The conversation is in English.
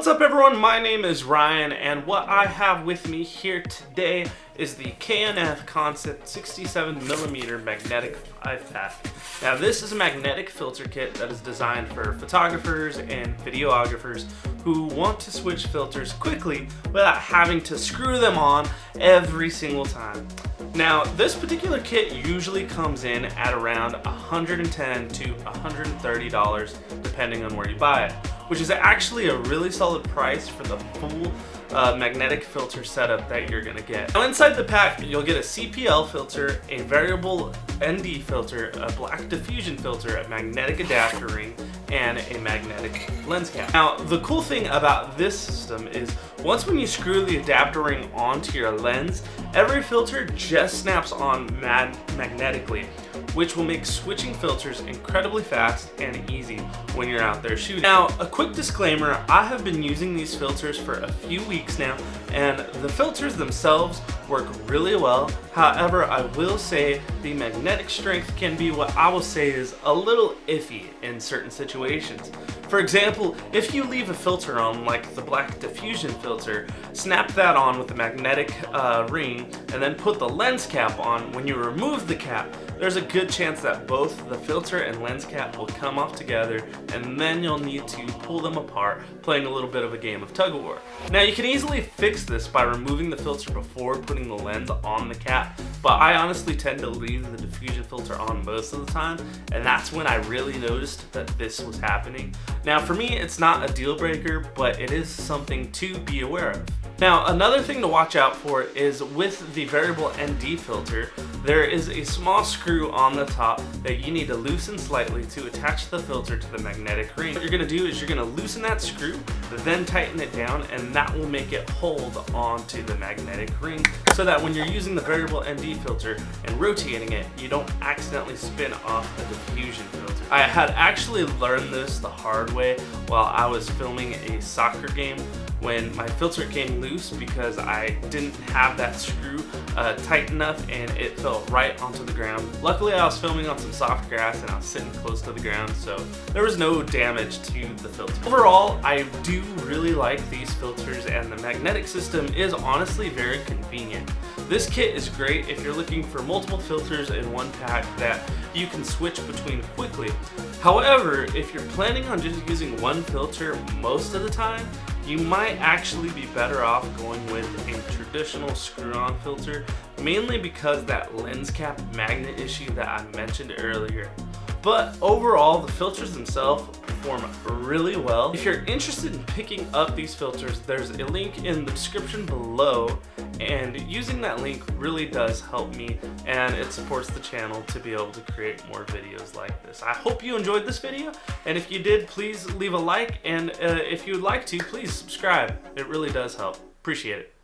What's up everyone, my name is Ryan and what I have with me here today is the K&F Concept 67mm magnetic 5-pack. Now this is a magnetic filter kit that is designed for photographers and videographers who want to switch filters quickly without having to screw them on every single time. Now this particular kit usually comes in at around $110 to $130 depending on where you buy it, which is actually a really solid price for the full magnetic filter setup that you're gonna get. Now inside the pack you'll get a CPL filter, a variable ND filter, a black diffusion filter, a magnetic adapter ring, and a magnetic lens cap. Now the cool thing about this system is once when you screw the adapter ring onto your lens, every filter just snaps on magnetically, which will make switching filters incredibly fast and easy when you're out there shooting. Now, a quick disclaimer, I have been using these filters for a few weeks now, and the filters themselves work really well. However, I will say the magnetic strength can be what I will say is a little iffy in certain situations. For example, if you leave a filter on, like the black diffusion filter, snap that on with the magnetic ring, and then put the lens cap on, when you remove the cap, there's a good chance that both the filter and lens cap will come off together, and then you'll need to pull them apart, playing a little bit of a game of tug-of-war. Now you can easily fix this by removing the filter before putting the lens on the cap, but I honestly tend to leave the diffusion filter on most of the time, and that's when I really noticed that this was happening. Now for me, it's not a deal breaker, but it is something to be aware of. Now another thing to watch out for is with the variable ND filter, there is a small screw on the top that you need to loosen slightly to attach the filter to the magnetic ring. What you're going to do is you're going to loosen that screw, then tighten it down, and that will make it hold onto the magnetic ring so that when you're using the variable ND filter and rotating it, you don't accidentally spin off the diffusion filter. I had actually learned this the hard way while I was filming a soccer game when my filter came loose because I didn't have that screw tight enough and it fell right onto the ground. Luckily I was filming on some soft grass and I was sitting close to the ground, so there was no damage to the filter. Overall, I do really like these filters and the magnetic system is honestly very convenient. This kit is great if you're looking for multiple filters in one pack that you can switch between quickly. However, if you're planning on just using one filter most of the time, you might actually be better off going with a traditional screw-on filter, mainly because that lens cap magnet issue that I mentioned earlier. But overall, the filters themselves perform really well. If you're interested in picking up these filters, there's a link in the description below, and using that link really does help me and it supports the channel to be able to create more videos like this. I hope you enjoyed this video, and if you did, please leave a like, and if you would like to, please subscribe. It really does help. Appreciate it.